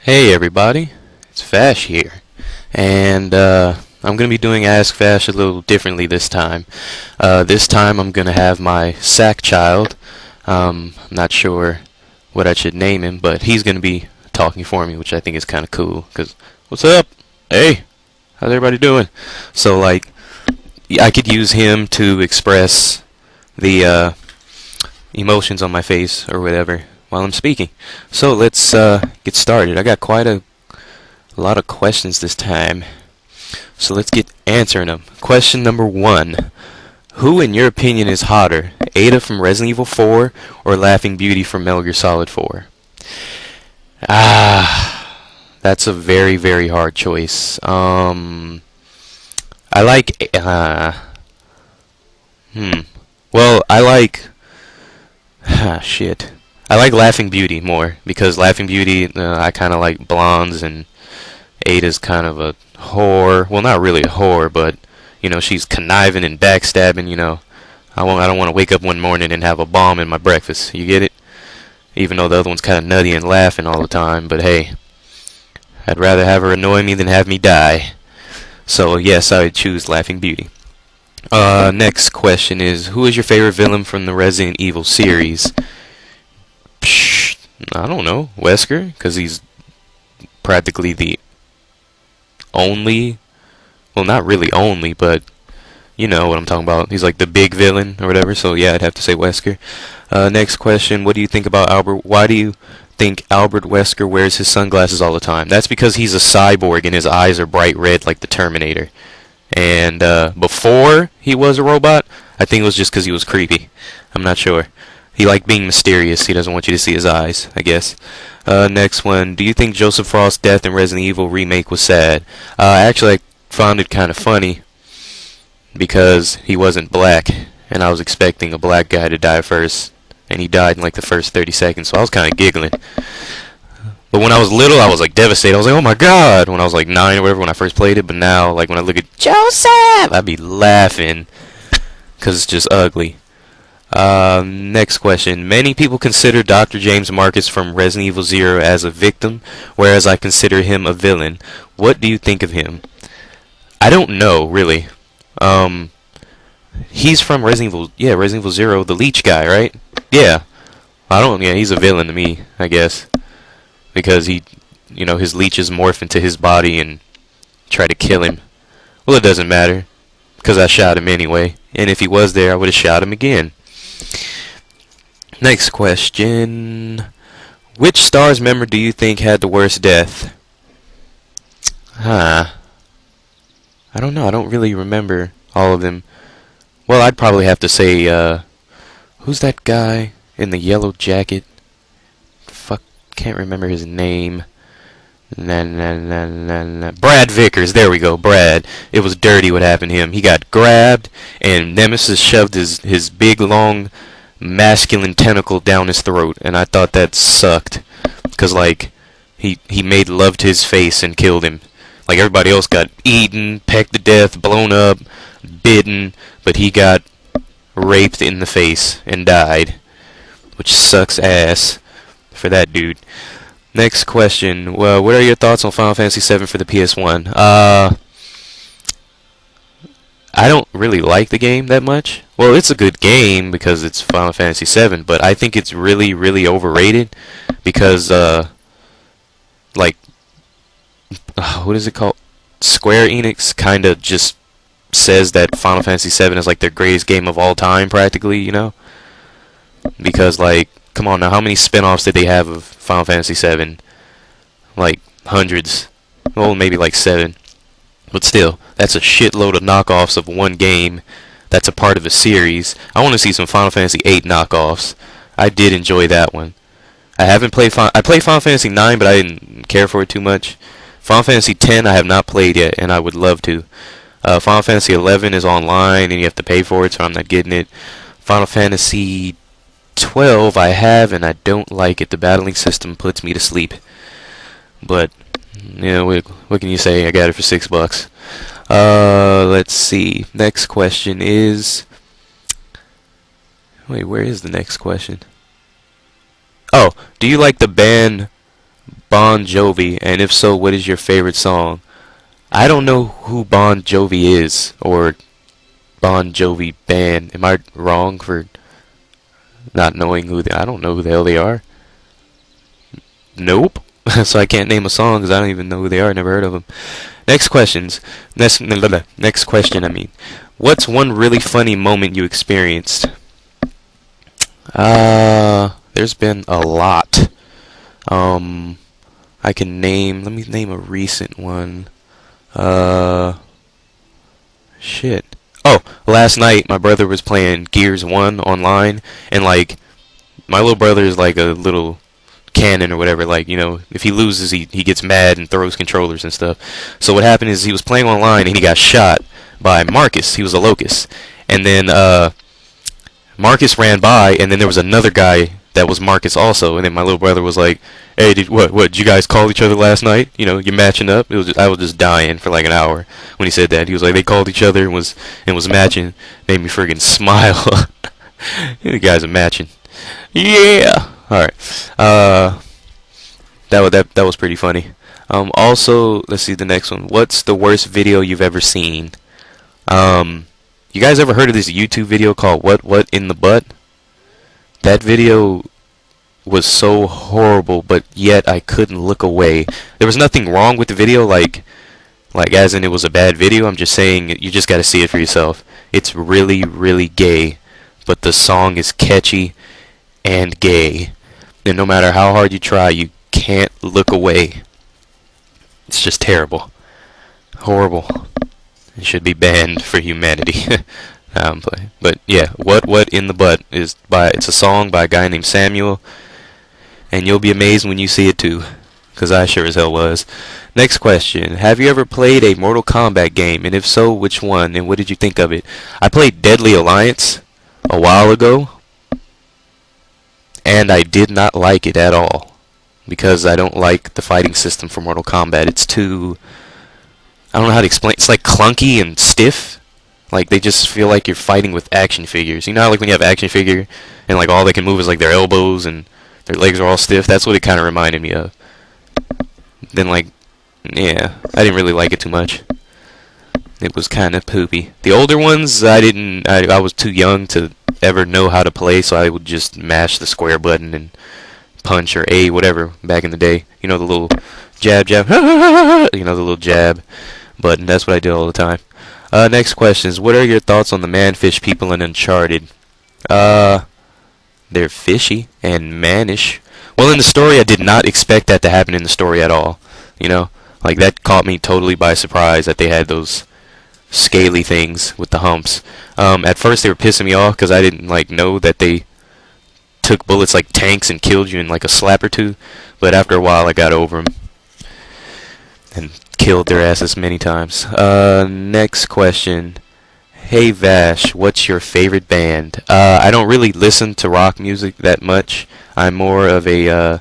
Hey everybody, it's Vash here, and I'm going to be doing Ask Vash a little differently this time. This time I'm going to have my sack child. I'm not sure what I should name him, but he's going to be talking for me, which I think is kind of cool, because, what's up? Hey, how's everybody doing? So, like, I could use him to express the emotions on my face or whatever while I'm speaking. So let's get started. I got quite a lot of questions this time, so let's get answering them. Question number 1. Who in your opinion is hotter, Ada from Resident Evil 4 or Laughing Beauty from Metal Gear Solid 4? That's a very, very hard choice. I like well, I like shit. I like Laughing Beauty more, because Laughing Beauty, I kind of like blondes, and Ada's kind of a whore. Well, not really a whore, but, you know, she's conniving and backstabbing, you know. I don't want to wake up one morning and have a bomb in my breakfast. You get it? Even though the other one's kind of nutty and laughing all the time, but hey, I'd rather have her annoy me than have me die. So, yes, I would choose Laughing Beauty. Next question is, who is your favorite villain from the Resident Evil series? I don't know, Wesker, because he's practically the only, well, not really only, but you know what I'm talking about. He's like the big villain or whatever, so yeah, I'd have to say Wesker. Next question, what do you think about Albert? Why do you think Albert Wesker wears his sunglasses all the time? That's because he's a cyborg and his eyes are bright red like the Terminator. And before he was a robot, I think it was just because he was creepy. I'm not sure. He liked being mysterious. He doesn't want you to see his eyes, I guess. Next one. Do you think Joseph Frost's death in Resident Evil Remake was sad? Actually, I found it kind of funny because he wasn't black, and I was expecting a black guy to die first, and he died in like the first 30 seconds, so I was kind of giggling. But when I was little, I was like devastated. I was like, oh my god, when I was like 9 or whatever when I first played it. But now, like when I look at Joseph, I'd be laughing because it's just ugly. Next question. Many people consider Dr. James Marcus from Resident Evil 0 as a victim, whereas I consider him a villain. What do you think of him? I don't know, really. He's from Resident Evil, yeah, Resident Evil 0, the leech guy, right? Yeah. Yeah, he's a villain to me, I guess. Because he, you know, his leeches morph into his body and try to kill him. Well, it doesn't matter, because I shot him anyway. And if he was there, I would have shot him again. Next question. Which Stars member do you think had the worst death? I don't know. I don't really remember all of them. Well, I'd probably have to say, who's that guy in the yellow jacket? Fuck, can't remember his name. Brad Vickers, there we go, Brad. It was dirty what happened to him. He got grabbed, and Nemesis shoved his big, long, masculine tentacle down his throat, and I thought that sucked. Because, like, he made love to his face and killed him. Like, everybody else got eaten, pecked to death, blown up, bitten, but he got raped in the face and died. Which sucks ass for that dude. Next question. Well, what are your thoughts on Final Fantasy VII for the PS1? I don't really like the game that much. Well, it's a good game because it's Final Fantasy VII, but I think it's really, really overrated because, like, what is it called? Square Enix kind of just says that Final Fantasy VII is like their greatest game of all time, practically, you know? Because, like, come on now, how many spin-offs did they have of Final Fantasy VII? Like, hundreds. Well, maybe like 7. But still, that's a shitload of knockoffs of one game that's a part of a series. I want to see some Final Fantasy VIII knockoffs. I did enjoy that one. I played Final Fantasy IX, but I didn't care for it too much. Final Fantasy X I have not played yet, and I would love to. Final Fantasy XI is online, and you have to pay for it, so I'm not getting it. Final Fantasy 12 I have, and I don't like it. The battling system puts me to sleep. But, you know, what can you say? I got it for $6. Let's see. Next question is... Wait, where is the next question? Oh, do you like the band Bon Jovi? And if so, what is your favorite song? I don't know who Bon Jovi is, or Bon Jovi band. Am I wrong for not knowing who I don't know who the hell they are. Nope. So I can't name a song because I don't even know who they are. Never heard of them. Next questions. Next question. I mean, what's one really funny moment you experienced? There's been a lot. I can name. Let me name a recent one. Shit. Oh, last night my brother was playing Gears 1 online, and like my little brother is like a little cannon or whatever. Like, you know, if he loses, he gets mad and throws controllers and stuff. So what happened is he was playing online and he got shot by Marcus. He was a locust, and then Marcus ran by, and then there was another guy that was Marcus also, and then my little brother was like, "Hey, did you guys call each other last night? You know, you're matching up." I was just dying for like an hour when he said that. He was like, they called each other and was matching. Made me friggin' smile. The guys are matching. Yeah. All right. That was pretty funny. Also, let's see the next one. What's the worst video you've ever seen? You guys ever heard of this YouTube video called What in the Butt? That video was so horrible, but yet I couldn't look away. There was nothing wrong with the video, like as in it was a bad video. I'm just saying you just gotta see it for yourself. It's really, really gay, but the song is catchy and gay. And no matter how hard you try, you can't look away. It's just terrible. Horrible. It should be banned for humanity. But yeah, What in the Butt it's a song by a guy named Samuel, and you'll be amazed when you see it too, because I sure as hell was. Next question. Have you ever played a Mortal Kombat game, and if so, which one, and what did you think of it? I played Deadly Alliance a while ago, and I did not like it at all, because I don't like the fighting system for Mortal Kombat. It's too, I don't know how to explain. It's like clunky and stiff. Like, they just feel like you're fighting with action figures. You know how, like, when you have action figure and like all they can move is like their elbows and their legs are all stiff? That's what it kind of reminded me of. Then, like, yeah, I didn't really like it too much. It was kind of poopy. The older ones, I was too young to ever know how to play, so I would just mash the square button and punch or A, whatever, back in the day. You know, the little jab, you know, the little jab button. That's what I did all the time. Next questions. What are your thoughts on the man-fish people in Uncharted? They're fishy and mannish. Well, in the story, I did not expect that to happen in the story at all. You know? Like, that caught me totally by surprise that they had those scaly things with the humps. At first, they were pissing me off because I didn't, like, know that they took bullets like tanks and killed you in, like, a slap or two. But after a while, I got over them. And killed their asses many times. Next question. Hey Vash, what's your favorite band? I don't really listen to rock music that much. I'm more of a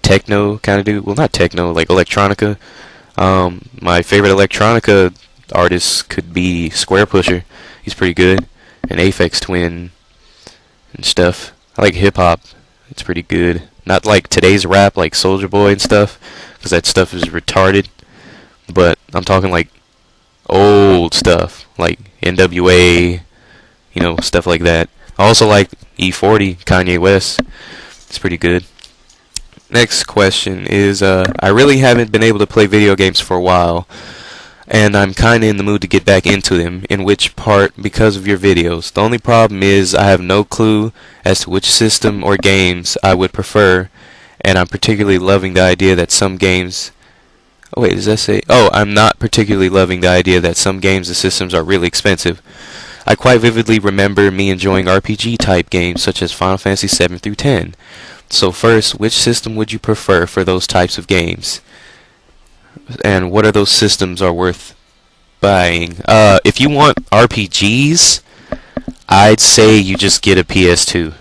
techno kind of dude. Well, not techno, like electronica. My favorite electronica artist could be Square Pusher. He's pretty good. And Aphex Twin and stuff. I like hip hop. It's pretty good. Not like today's rap, like Soulja Boy and stuff, because that stuff is retarded. But I'm talking like old stuff, like NWA, you know, stuff like that. I also like E40, Kanye West. It's pretty good. Next question is, I really haven't been able to play video games for a while, and I'm kinda in the mood to get back into them. In which part because of your videos? The only problem is I have no clue as to which system or games I would prefer, and I'm particularly loving the idea that some games... Oh, wait, does that say... Oh, I'm not particularly loving the idea that some games and systems are really expensive. I quite vividly remember me enjoying RPG-type games such as Final Fantasy 7 through 10. So first, which system would you prefer for those types of games? And what are those systems are worth buying? If you want RPGs, I'd say you just get a PS2.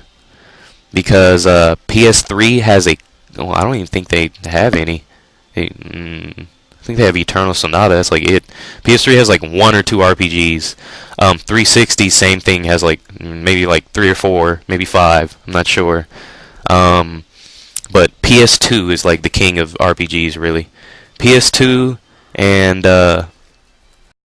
Because PS3 has a... Well, I don't even think they have any. I think they have Eternal Sonata. That's like it. PS3 has like 1 or 2 RPGs. 360, same thing, has like maybe like 3 or 4, maybe 5. I'm not sure. But PS2 is like the king of RPGs, really. PS2 and